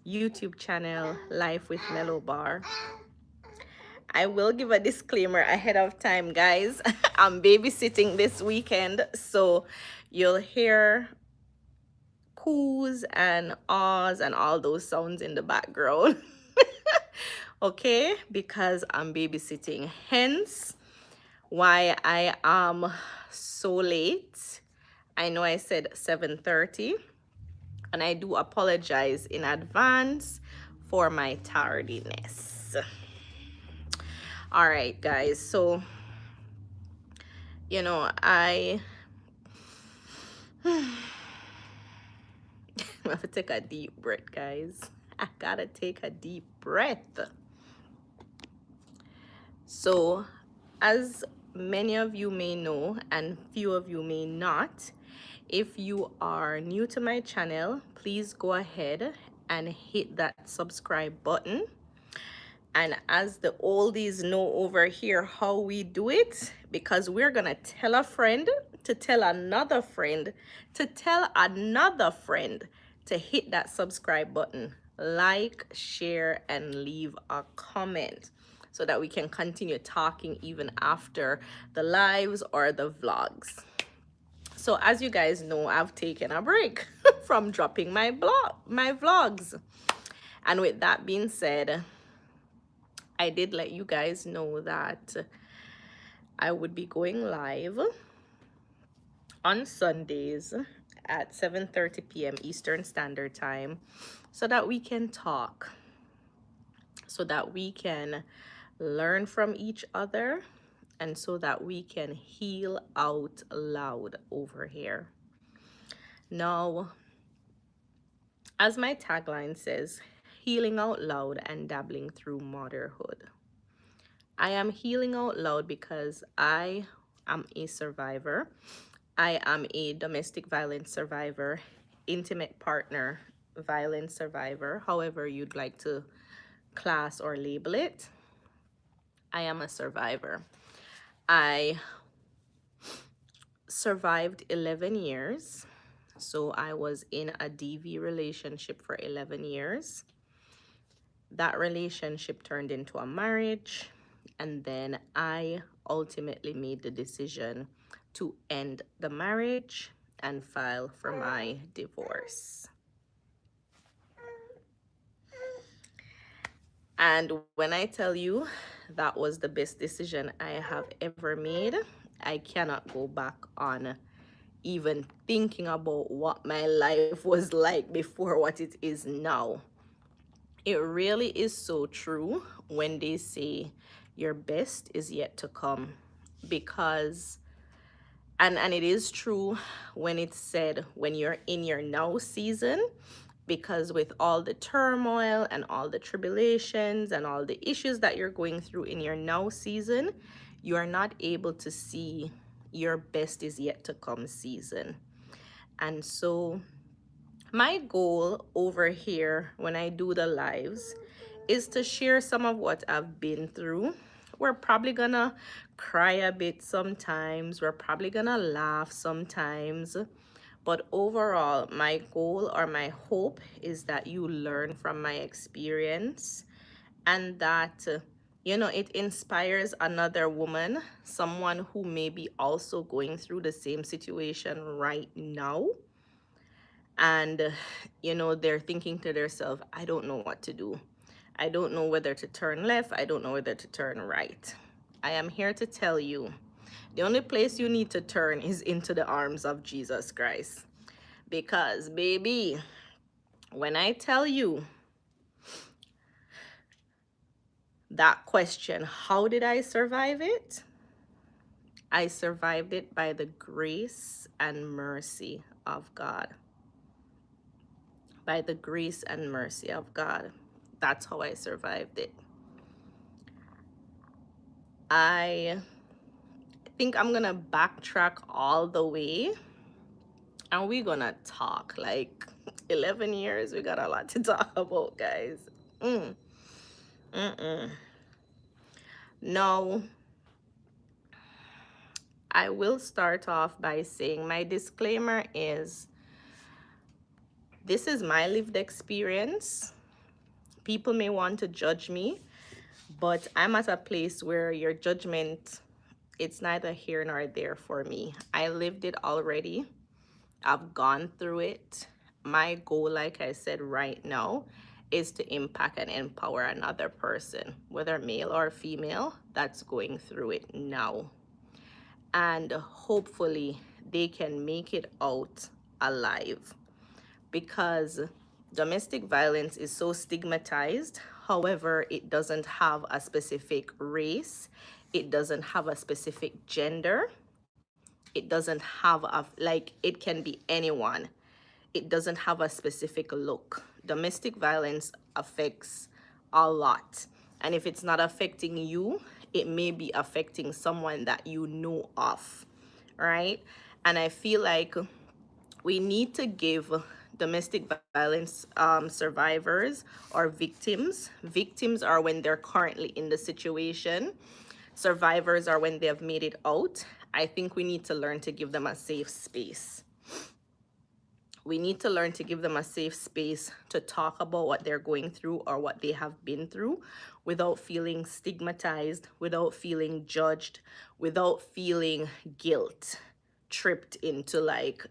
YouTube channel, Life with Mellow Bar. I will give a disclaimer ahead of time, guys. I'm babysitting this weekend, so you'll hear coos and ahs and all those sounds in the background. Okay, because I'm babysitting, hence why I am so late. I know I said 7:30, and I do apologize in advance for my tardiness. All right, guys, so I have to take a deep breath, guys. I gotta take a deep breath. So, as many of you may know, and few of you may not, if you are new to my channel, please go ahead and hit that subscribe button. And as the oldies know over here how we do it, because we're gonna tell a friend to tell another friend to tell another friend to hit that subscribe button, like, share, and leave a comment so that we can continue talking even after the lives or the vlogs. So as you guys know, I've taken a break from dropping my vlogs. And with that being said, I did let you guys know that I would be going live on Sundays at 7:30 p.m. Eastern Standard Time so that we can talk, so that we can learn from each other, and so that we can heal out loud over here. Now, as my tagline says, healing out loud and dabbling through motherhood. I am healing out loud because I am a survivor. I am a domestic violence survivor, intimate partner violence survivor, however you'd like to class or label it. I am a survivor. I survived 11 years. So I was in a DV relationship for 11 years. That relationship turned into a marriage. And then I ultimately made the decision to end the marriage and file for my divorce. And when I tell you that was the best decision I have ever made, I cannot go back on even thinking about what my life was like before what it is now. It really is so true when they say your best is yet to come, because and it is true when it's said when you're in your now season, because with all the turmoil and all the tribulations and all the issues that you're going through in your now season, you are not able to see your best is yet to come season. And so my goal over here when I do the lives is to share some of what I've been through. We're probably gonna cry a bit sometimes, we're probably gonna laugh sometimes, but overall my goal or my hope is that you learn from my experience, and that it inspires another woman, someone who may be also going through the same situation right now, and they're thinking to themselves, I don't know what to do. I don't know whether to turn left. I don't know whether to turn right. I am here to tell you, the only place you need to turn is into the arms of Jesus Christ. Because, baby, when I tell you that question, how did I survive it? I survived it by the grace and mercy of God. By the grace and mercy of God. That's how I survived it. I think I'm gonna backtrack all the way, and we're gonna talk like 11 years. We got a lot to talk about, guys. Now, I will start off by saying my disclaimer is this is my lived experience. People may want to judge me, but I'm at a place where your judgment, it's neither here nor there for me. I lived it already. I've gone through it. My goal, like I said right now, is to impact and empower another person, whether male or female, that's going through it now. And hopefully they can make it out alive, because domestic violence is so stigmatized. However, it doesn't have a specific race, it doesn't have a specific gender, it doesn't have a, like, it can be anyone. It doesn't have a specific look. Domestic violence affects a lot. And if it's not affecting you, it may be affecting someone that you know of, right? And I feel like we need to give domestic violence survivors or victims. Victims are when they're currently in the situation. Survivors are when they have made it out. I think we need to learn to give them a safe space. We need to learn to give them a safe space to talk about what they're going through or what they have been through without feeling stigmatized, without feeling judged, without feeling guilt tripped into, like,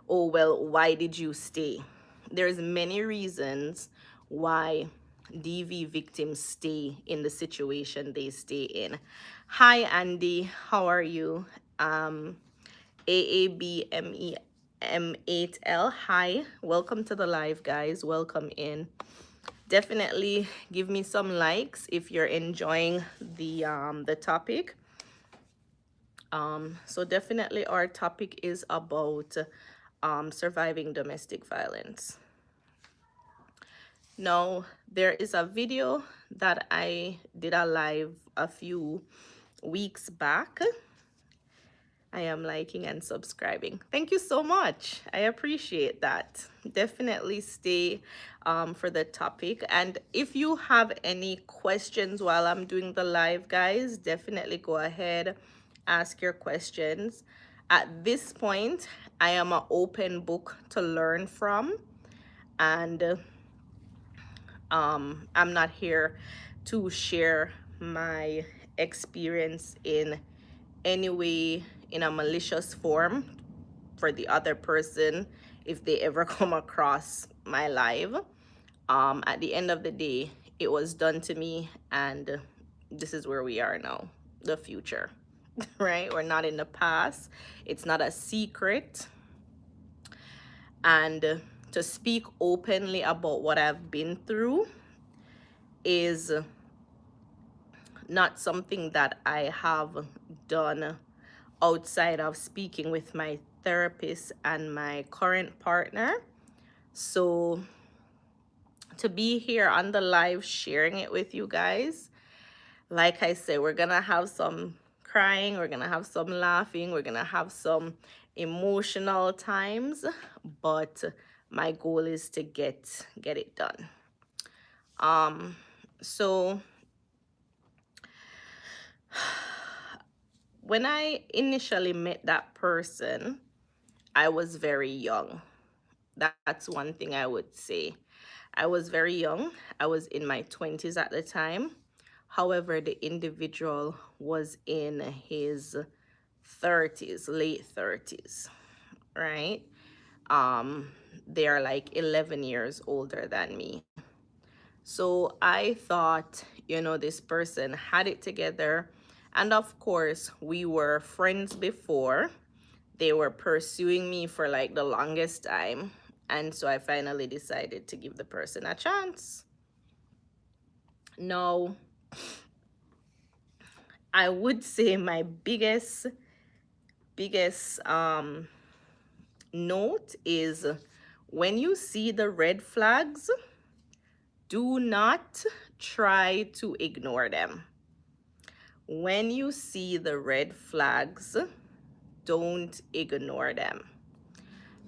oh, well, why did you stay? There's many reasons why DV victims stay in the situation they stay in. Hi, Andy. How are you? AABMEM8L. Hi. Welcome to the live, guys. Welcome in. Definitely give me some likes if you're enjoying the topic. So definitely our topic is about surviving domestic violence. Now, there is a video that I did a live a few weeks back. I am liking and subscribing. Thank you so much. I appreciate that. Definitely stay for the topic. And if you have any questions while I'm doing the live, guys, definitely go ahead, ask your questions. At this point, I am an open book to learn from. And I'm not here to share my experience in any way in a malicious form for the other person if they ever come across my live. At the end of the day, it was done to me, and this is where we are now, the future, right? We're not in the past. It's not a secret. And to speak openly about what I've been through is not something that I have done outside of speaking with my therapist and my current partner. So to be here on the live sharing it with you guys, like I said, we're gonna have some crying, we're gonna have some laughing, we're gonna have some emotional times, but my goal is to get it done. So when I initially met that person, I was very young. That's one thing I would say. I was very young. I was in my 20s at the time. However, the individual was in his 30s, late 30s, right? They are like 11 years older than me. So I thought, this person had it together. And of course, we were friends before. They were pursuing me for like the longest time. And so I finally decided to give the person a chance. Now, I would say my biggest note is, when you see the red flags, do not try to ignore them. When you see the red flags, don't ignore them.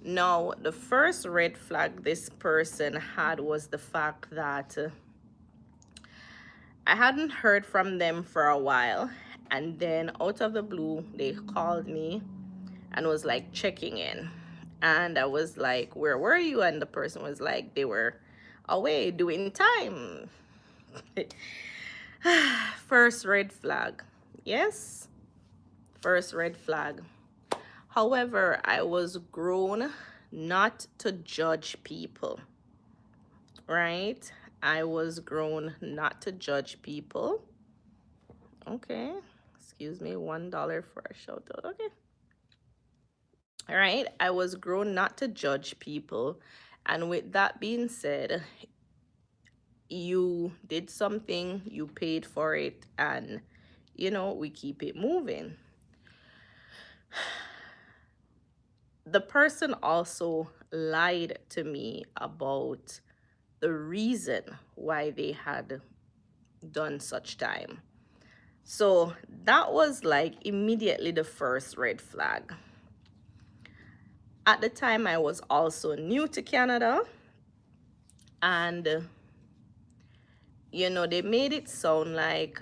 Now, the first red flag this person had was the fact that I hadn't heard from them for a while, and then out of the blue, they called me and was like checking in. And I was like, where were you? And the person was like, they were away doing time. First red flag. Yes, first red flag. However, I was grown not to judge people, right? I was grown not to judge people. Okay. Excuse me, $1 for a shout out. Okay. All right. I was grown not to judge people. And with that being said, you did something, you paid for it, and we keep it moving. The person also lied to me about the reason why they had done such time. So that was like immediately the first red flag. At the time, I was also new to Canada, and they made it sound like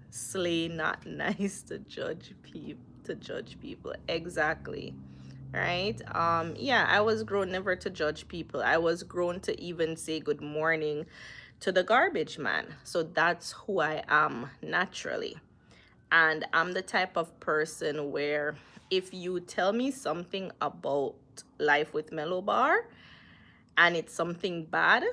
slay not nice to judge people. Exactly. Right. Yeah, I was grown never to judge people. I was grown to even say good morning to the garbage man. So that's who I am naturally. And I'm the type of person where if you tell me something about life with Mellow Bar and it's something bad,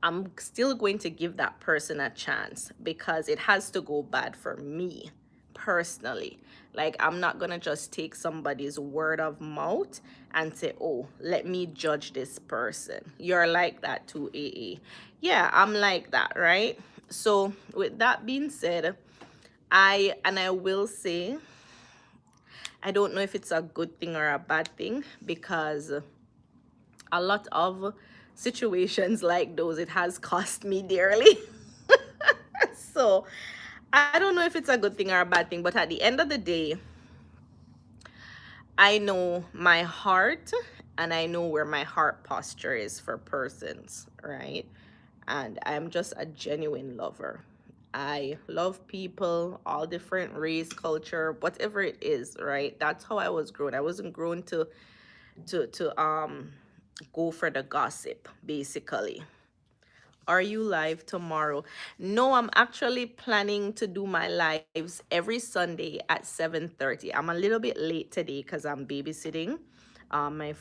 I'm still going to give that person a chance because it has to go bad for me personally. Like, I'm not going to just take somebody's word of mouth and say, oh, let me judge this person. You're like that too, AA. Yeah, I'm like that, right? So with that being said, I will say, I don't know if it's a good thing or a bad thing because a lot of situations like those, it has cost me dearly. So I don't know if it's a good thing or a bad thing, but at the end of the day, I know my heart and I know where my heart posture is for persons, right? And I'm just a genuine lover. I love people, all different race, culture, whatever it is, right? That's how I was grown. I wasn't grown to go for the gossip, basically. Are you live tomorrow? No, I'm actually planning to do my lives every Sunday at 7:30. I'm a little bit late today because I'm babysitting. My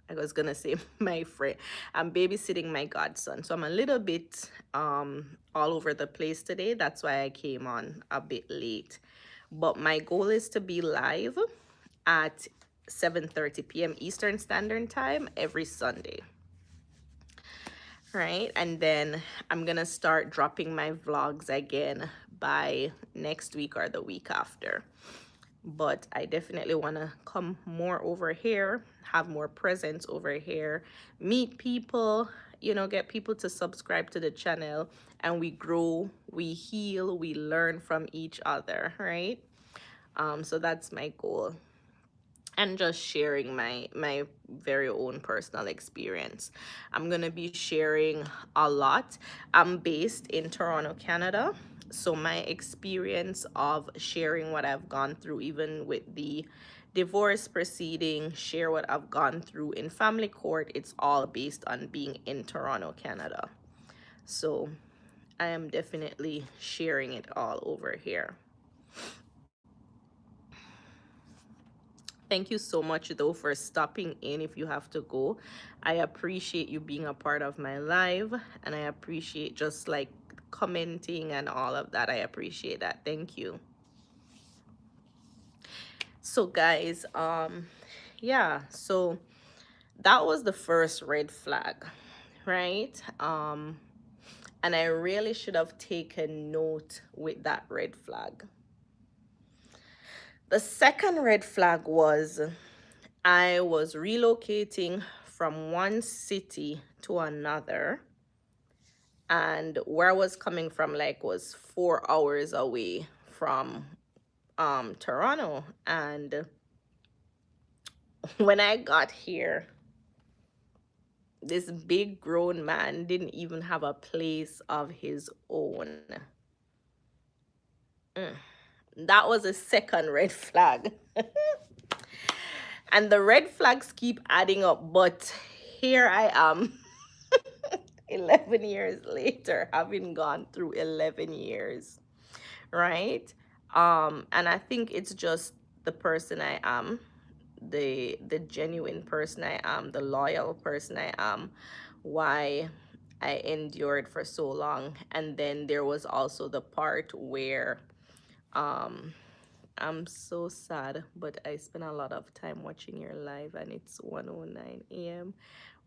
I was gonna say my friend. I'm babysitting my godson, so I'm a little bit all over the place today. That's why I came on a bit late. But my goal is to be live at 7:30 p.m. Eastern Standard Time every Sunday. Right, and then I'm gonna start dropping my vlogs again by next week or the week after. But I definitely want to come more over here, have more presence over here, meet people, get people to subscribe to the channel, and we grow, we heal, we learn from each other, right? So that's my goal, and just sharing my very own personal experience. I'm gonna be sharing a lot. I'm based in Toronto, Canada, so my experience of sharing what I've gone through, even with the divorce proceeding, share what I've gone through in family court, it's all based on being in Toronto, Canada. So I am definitely sharing it all over here. Thank you so much, though, for stopping in if you have to go. I appreciate you being a part of my live, and I appreciate just like commenting and all of that. I appreciate that. Thank you. So, guys, yeah, so that was the first red flag, right? And I really should have taken note with that red flag. The second red flag was I was relocating from one city to another, and where I was coming from like was 4 hours away from Toronto. And when I got here, this big grown man didn't even have a place of his own. That was a second red flag. And the red flags keep adding up, but here I am 11 years later, having gone through 11 years, right? And I think it's just the person I am, the genuine person I am, the loyal person I am, why I endured for so long. And then there was also the part where um I'm so sad, but I spent a lot of time watching your live, and it's 1:09 a.m.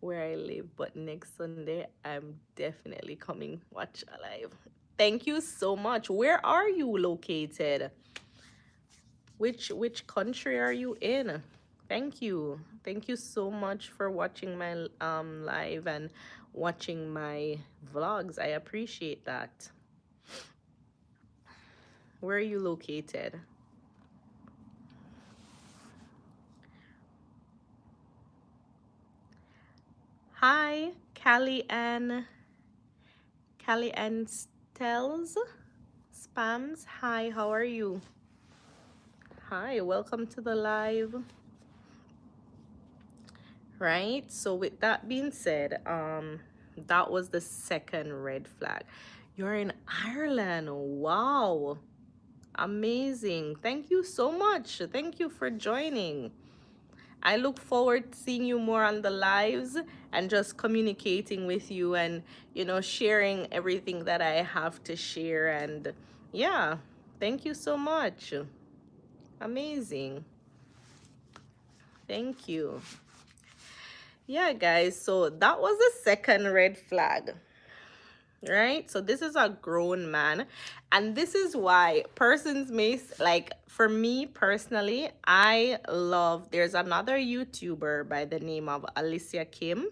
where I live. But next Sunday, I'm definitely coming watch a live. Thank you so much. Where are you located? Which country are you in? Thank you. Thank you so much for watching my live and watching my vlogs. I appreciate that. Where are you located? Hi, Callie Ann Stells Spams. Hi, how are you? Hi, welcome to the live. Right, so with that being said, that was the second red flag. You're in Ireland. Wow, amazing. Thank you so much. Thank you for joining. I look forward to seeing you more on the lives and just communicating with you and, sharing everything that I have to share. And yeah, thank you so much. Amazing. Thank you. Yeah, guys, so that was the second red flag, right? So this is a grown man, and this is why persons may like, for me personally, there's another YouTuber by the name of Alicia Kim.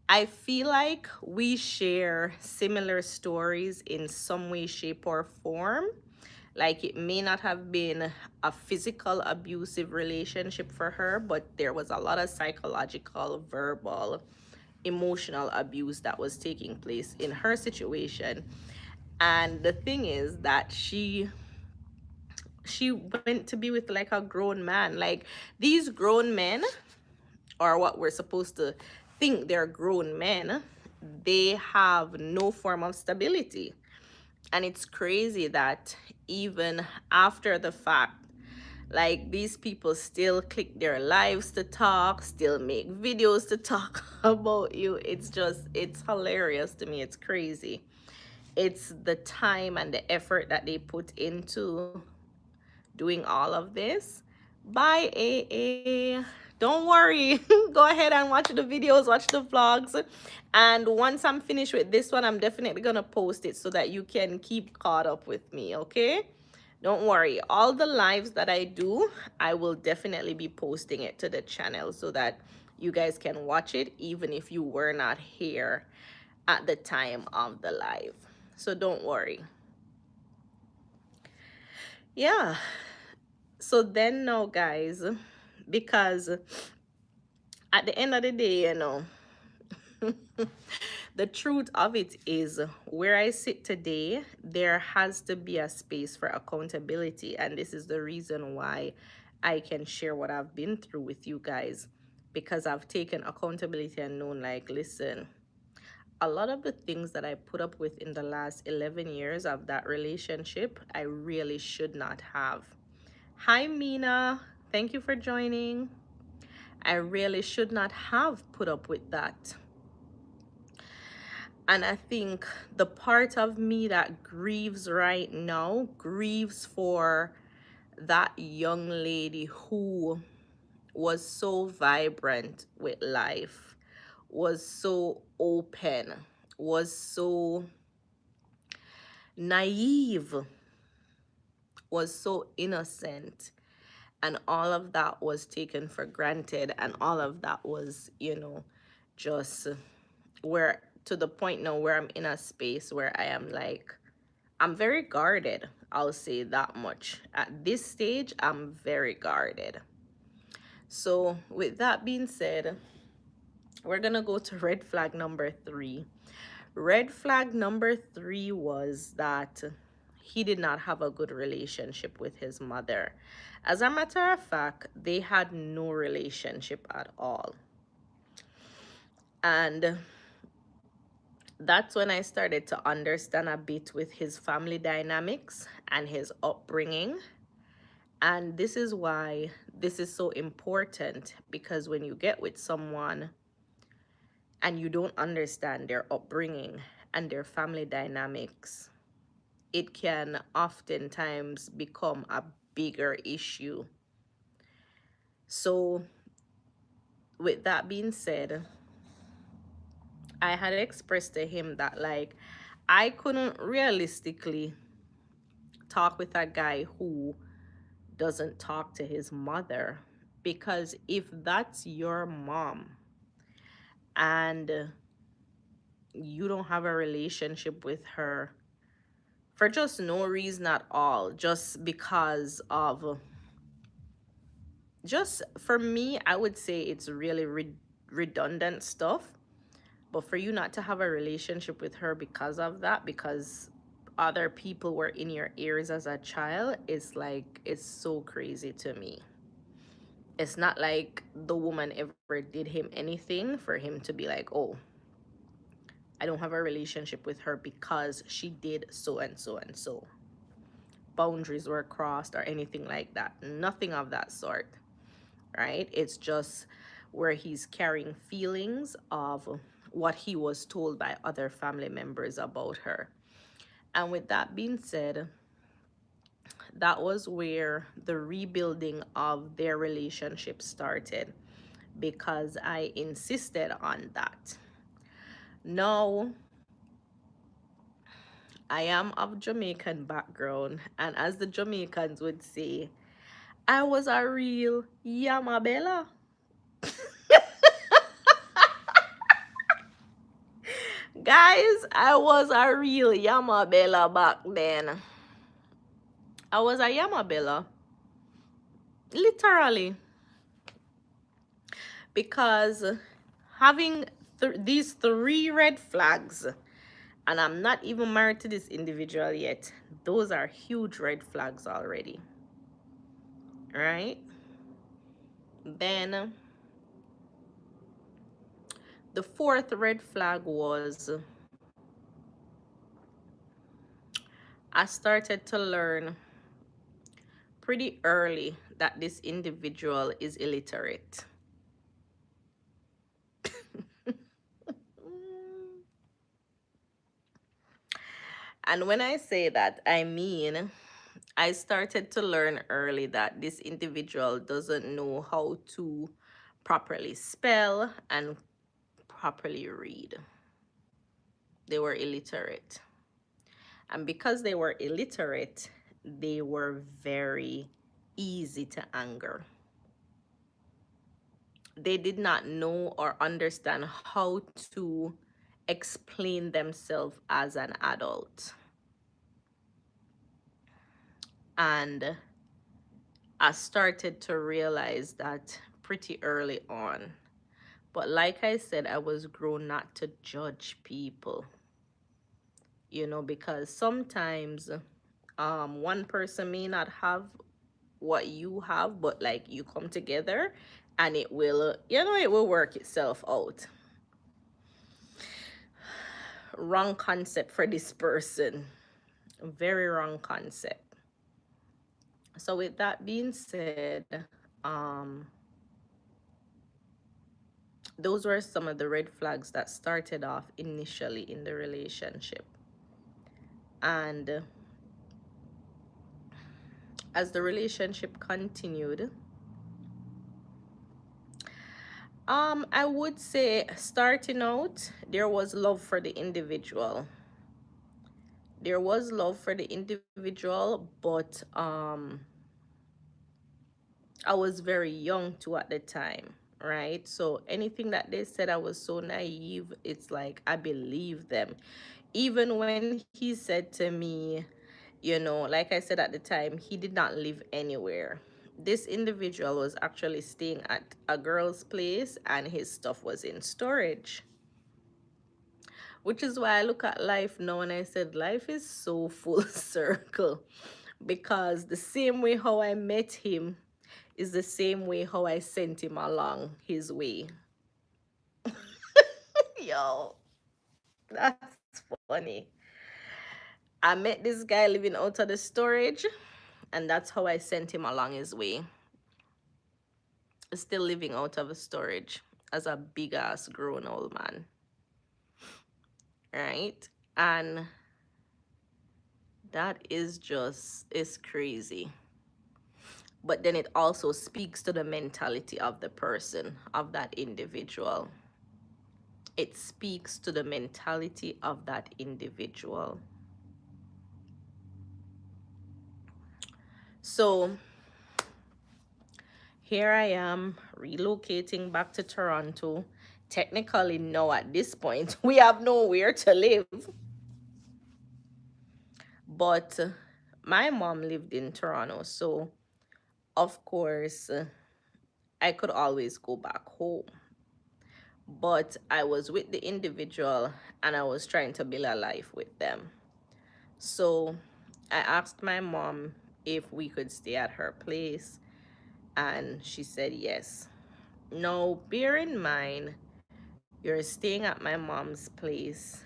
I feel like we share similar stories in some way, shape, or form. Like, it may not have been a physical abusive relationship for her, but there was a lot of psychological, verbal, emotional abuse that was taking place in her situation. And the thing is that she went to be with like a grown man. Like, these grown men, or what we're supposed to think they're grown men, they have no form of stability. And it's crazy that even after the fact, like, these people still click their lives to talk, still make videos to talk about you. It's hilarious to me. It's crazy. It's the time and the effort that they put into doing all of this. Bye, AA. Don't worry. Go ahead and watch the videos, watch the vlogs. And once I'm finished with this one, I'm definitely going to post it so that you can keep caught up with me, okay? Don't worry. All the lives that I do, I will definitely be posting it to the channel so that you guys can watch it even if you were not here at the time of the live. So don't worry. Yeah. So then now, guys, because at the end of the day, the truth of it is, where I sit today, there has to be a space for accountability. And this is the reason why I can share what I've been through with you guys, because I've taken accountability and known, like, listen, a lot of the things that I put up with in the last 11 years of that relationship, I really should not have. Hi, Mina. Thank you for joining. I really should not have put up with that. And I think the part of me that grieves right now, grieves for that young lady who was so vibrant with life, was so open, was so naive, was so innocent. And all of that was taken for granted. And all of that was, just where, to the point now where I'm in a space where I am like, I'm very guarded. I'll say that much. At this stage, I'm very guarded. So with that being said, we're going to go to red flag number 3. Red flag number 3 was that he did not have a good relationship with his mother. As a matter of fact, they had no relationship at all. And that's when I started to understand a bit with his family dynamics and his upbringing. And this is why this is so important, because when you get with someone and you don't understand their upbringing and their family dynamics, it can oftentimes become a bigger issue. So, with that being said, I had expressed to him that, like, I couldn't realistically talk with a guy who doesn't talk to his mother, because if that's your mom and you don't have a relationship with her for just no reason at all, just because of, just for me, I would say it's really redundant stuff. But for you not to have a relationship with her because of that, because other people were in your ears as a child, it's like, it's so crazy to me. It's not like the woman ever did him anything for him to be like, oh, I don't have a relationship with her because she did so and so and so. Boundaries were crossed or anything like that. Nothing of that sort, right? It's just where he's carrying feelings of what he was told by other family members about her. And with that being said, that was where the rebuilding of their relationship started, because I insisted on that. Now, I am of Jamaican background, and as the Jamaicans would say, I was a real Yamabella. Guys, I was a real Yamabella back then. I was a Yamabella, literally, because having these three red flags, and I'm not even married to this individual yet, those are huge red flags already, right? Then the fourth red flag was, I started to learn pretty early that this individual is illiterate. And when I say that, I mean, I started to learn early that this individual doesn't know how to properly spell and properly read. They were illiterate. And because they were illiterate, they were very easy to anger. They did not know or understand how to explain themselves as an adult. And I started to realize that pretty early on. But like I said, I was grown not to judge people, because sometimes one person may not have what you have, but like you come together and it will, it will work itself out. Wrong concept for this person. Very wrong concept. So with that being said, um, those were some of the red flags that started off initially in the relationship. And as the relationship continued, I would say starting out, there was love for the individual. There was love for the individual, but I was very young too at the time, right? So anything that they said, I was so naive. It's like I believe them. Even when he said to me, like I said at the time, he did not live anywhere. This individual was actually staying at a girl's place and his stuff was in storage. Which is why I look at life now and I said, life is so full circle. Because the same way how I met him is the same way how I sent him along his way. Yo, that's funny. I met this guy living out of the storage, and that's how I sent him along his way. Still living out of a storage as a big ass grown old man. Right? And that is crazy. But then it also speaks to the mentality of the person, of that individual. It speaks to the mentality of that individual. So here I am relocating back to Toronto. Technically, no, at this point, we have nowhere to live. But my mom lived in Toronto, so of course, I could always go back home. But I was with the individual and I was trying to build a life with them. So I asked my mom if we could stay at her place, and she said yes. Now, bear in mind, you're staying at my mom's place.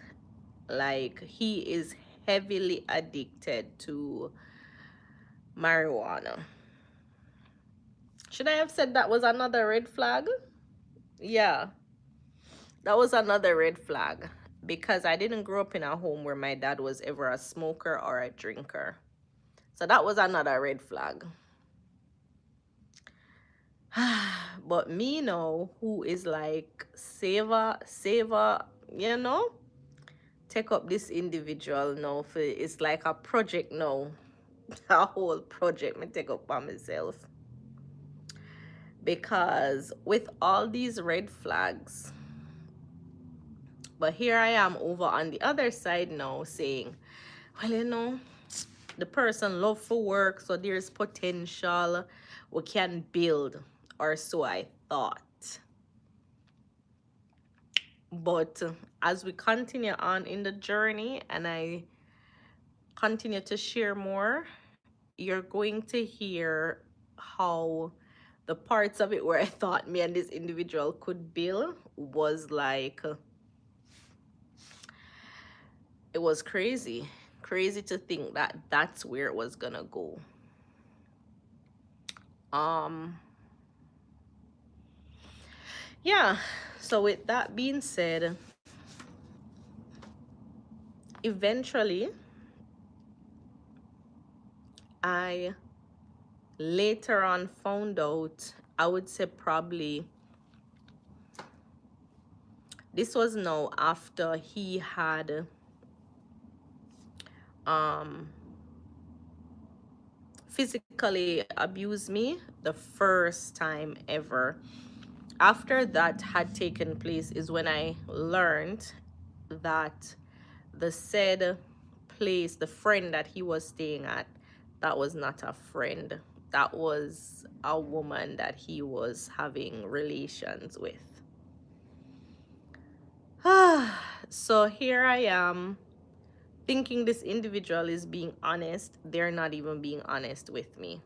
Like, he is heavily addicted to marijuana. Should I have said that was another red flag? Yeah, that was another red flag because I didn't grow up in a home where my dad was ever a smoker or a drinker. So that was another red flag. But me now, who is like saver, you know, take up this individual now for it's like a project now. A whole project me take up by myself. Because with all these red flags, but here I am over on the other side now saying, well, you know, the person love for work, so there's potential we can build, or so I thought. But as we continue on in the journey and I continue to share more, you're going to hear how the parts of it where I thought me and this individual could build was like, it was crazy. Crazy to think that that's where it was gonna go. Yeah, so with that being said, eventually I later on found out, I would say probably this was now after he had physically abused me the first time ever. After that had taken place is when I learned that the said place, the friend that he was staying at, that was not a friend. That was a woman that he was having relations with. So here I am thinking this individual is being honest. They're not even being honest with me.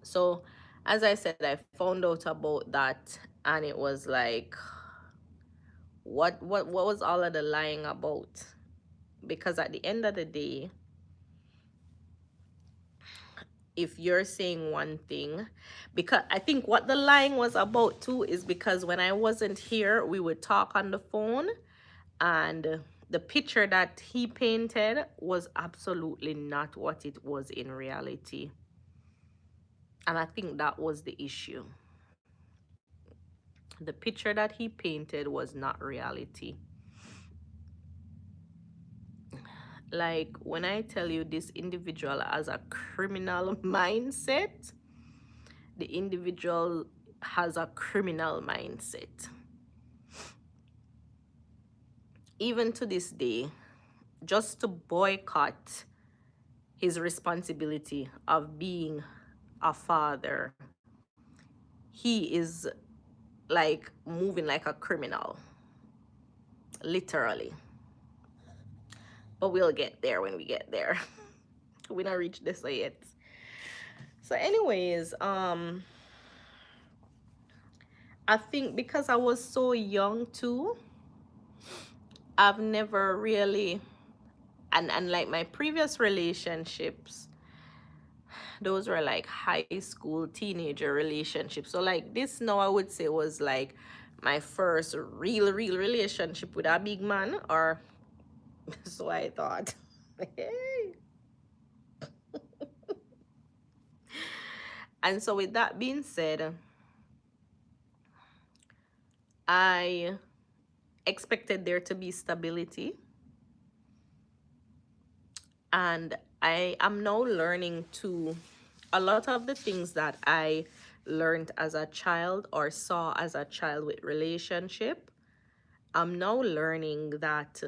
So as I said, I found out about that and it was like, what was all of the lying about? Because at the end of the day, if you're saying one thing, because I think what the lying was about too is because when I wasn't here, we would talk on the phone and the picture that he painted was absolutely not what it was in reality. And I think that was the issue. The picture that he painted was not reality. Like when I tell you this individual has a criminal mindset, the individual has a criminal mindset. Even to this day, just to boycott his responsibility of being a father, he is like moving like a criminal, literally. But we'll get there when we get there. We don't reach this yet. So anyways, I think because I was so young too, I've never really, and like my previous relationships, those were like high school teenager relationships. So like this now I would say was like my first real relationship with a big man, or so I thought. And so with that being said, I expected there to be stability, and I am now learning to a lot of the things that I learned as a child or saw as a child with relationship. I'm now learning that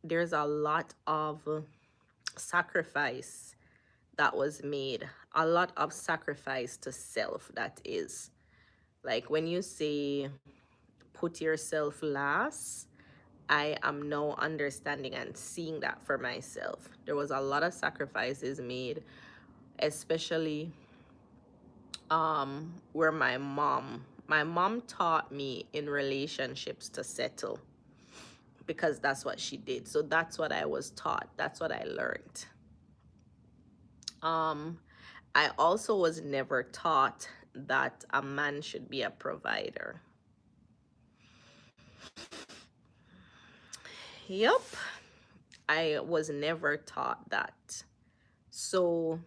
there's a lot of sacrifice that was made, a lot of sacrifice to self. That is like when you say put yourself last, I am now understanding and seeing that for myself. There was a lot of sacrifices made, especially where my mom taught me in relationships to settle, because that's what she did. So that's what I was taught. That's what I learned. Um I also was never taught that a man should be a provider. Yep, I was never taught that. So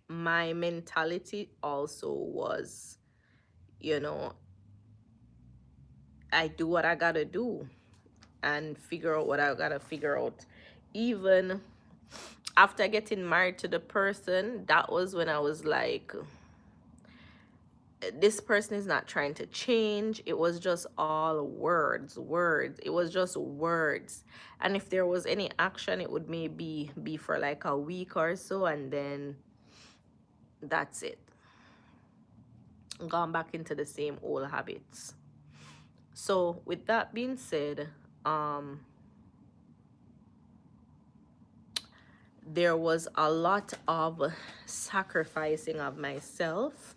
my mentality also was, you know, I do what I gotta do and figure out what I gotta figure out. Even after getting married to the person, that was when I was like, this person is not trying to change. It was just all words, words. It was just words. And if there was any action, it would maybe be for like a week or so, and then that's it. Gone back into the same old habits. So with that being said, um, there was a lot of sacrificing of myself,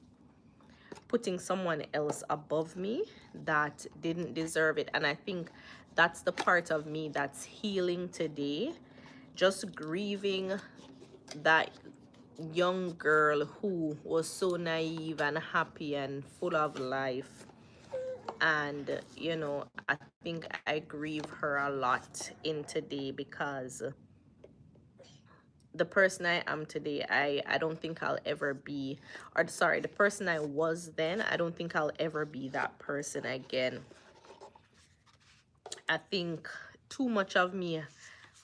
putting someone else above me that didn't deserve it. And I think that's the part of me that's healing today. Just grieving that young girl who was so naive and happy and full of life. And, I think I grieve her a lot in today, because the person I am today, I don't think I'll ever be, or sorry, the person I was then, I don't think I'll ever be that person again. I think too much of me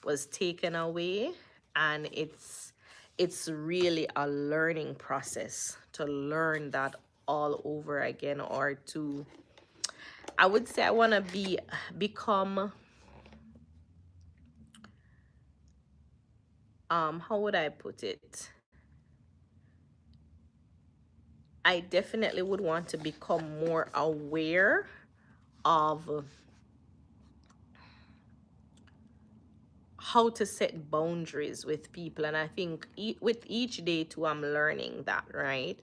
was taken away, and it's really a learning process to learn that all over again, or to, I would say, I want to become, how would I put it? I definitely would want to become more aware of how to set boundaries with people. And I think with each day too, I'm learning that, right?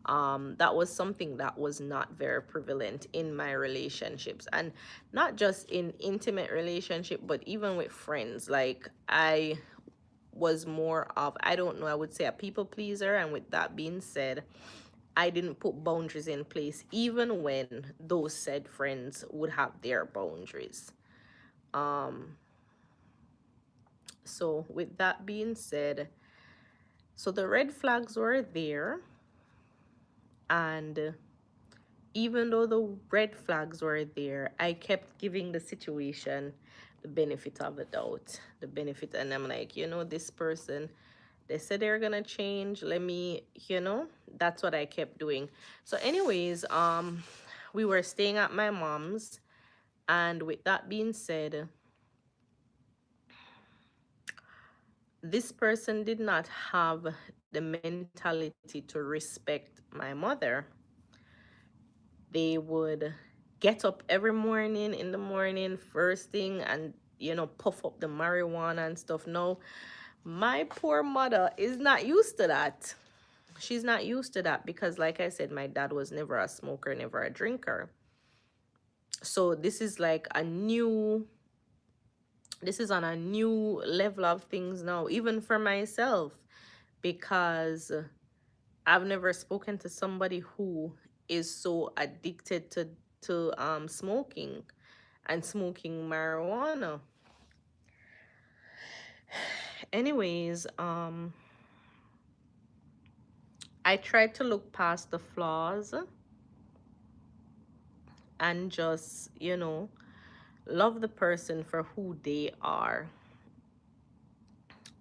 That was something that was not very prevalent in my relationships, and not just in intimate relationship, but even with friends. Like, I was more of, I don't know, I would say a people pleaser. And with that being said, I didn't put boundaries in place, even when those said friends would have their boundaries. Um, so with that being said, so the red flags were there, and even though the red flags were there, I kept giving the situation the benefit of the doubt, the benefit, and I'm like, this person, they said they're gonna change. Let me, that's what I kept doing. So, anyways, we were staying at my mom's, and with that being said, this person did not have the mentality to respect my mother. They would get up every morning in the morning, first thing, and puff up the marijuana and stuff. No, my poor mother is not used to that. She's not used to that, because like I said, my dad was never a smoker, never a drinker. So this is on a new level of things now, even for myself, because I've never spoken to somebody who is so addicted to smoking and smoking marijuana. Anyways, I tried to look past the flaws and just, love the person for who they are.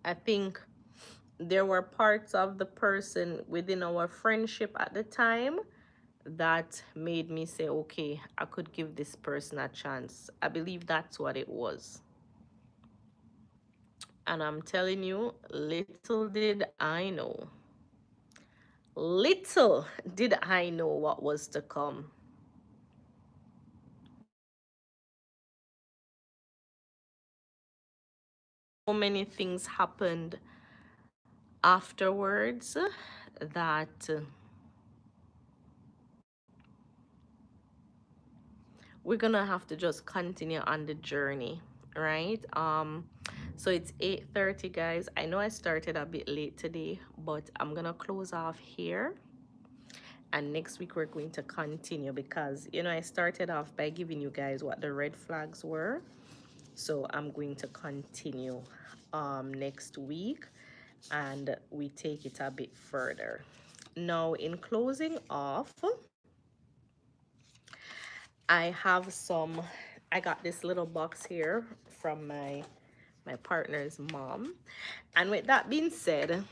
I think there were parts of the person within our friendship at the time that made me say, okay, I could give this person a chance. I believe that's what it was. And I'm telling you, little did I know what was to come. So many things happened afterwards that we're gonna have to just continue on the journey, right? So it's 8:30, guys. I know I started a bit late today, but I'm gonna close off here, and next week we're going to continue because I started off by giving you guys what the red flags were. So I'm going to continue next week, and we take it a bit further. Now, in closing off, I got this little box here from my partner's mom. And with that being said,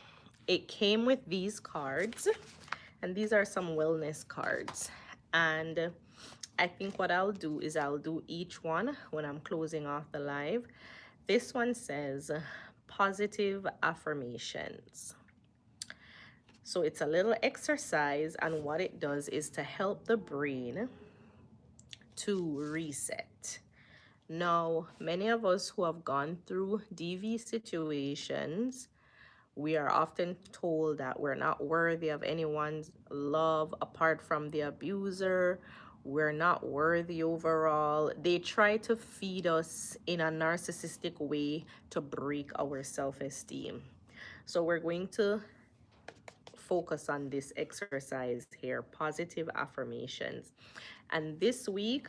it came with these cards, and these are some wellness cards. And I think what I'll do is I'll do each one when I'm closing off the live. This one says positive affirmations. So it's a little exercise, and what it does is to help the brain to reset. Now, many of us who have gone through DV situations, we are often told that we're not worthy of anyone's love apart from the abuser. We're not worthy overall. They try to feed us in a narcissistic way to break our self-esteem. So we're going to focus on this exercise here, positive affirmations. And this week,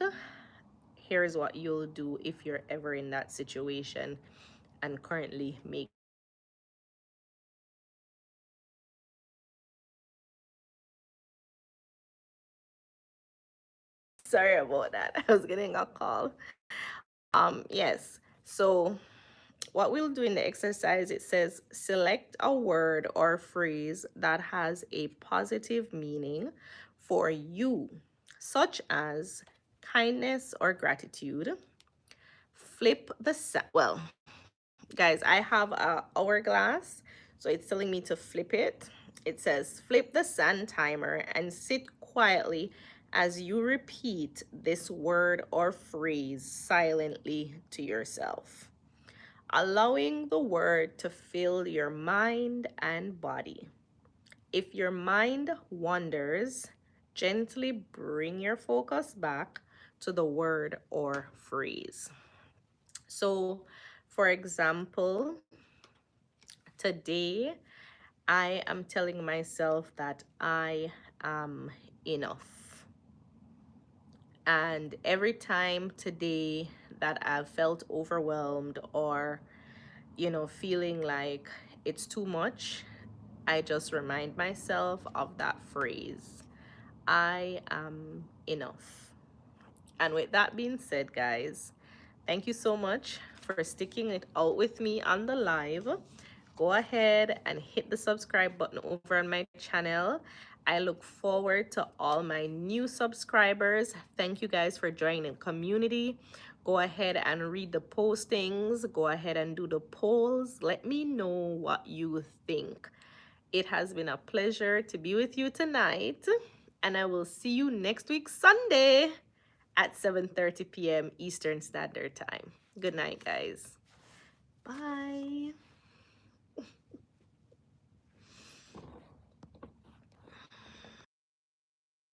here's what you'll do if you're ever in that situation and currently make. Sorry about that. I was getting a call. Yes. So what we'll do in the exercise, it says select a word or phrase that has a positive meaning for you, such as kindness or gratitude. Flip the well, guys, I have a hourglass, so it's telling me to flip it. It says flip the sand timer and sit quietly as you repeat this word or phrase silently to yourself, allowing the word to fill your mind and body. If your mind wanders, gently bring your focus back to the word or phrase. So, for example, today I am telling myself that I am enough. And every time today that I've felt overwhelmed or, feeling like it's too much, I just remind myself of that phrase, I am enough. And with that being said, guys, thank you so much for sticking it out with me on the live. Go ahead and hit the subscribe button over on my channel. I look forward to all my new subscribers. Thank you guys for joining the community. Go ahead and read the postings. Go ahead and do the polls. Let me know what you think. It has been a pleasure to be with you tonight, and I will see you next week, Sunday at 7:30 p.m. Eastern Standard Time. Good night, guys. Bye.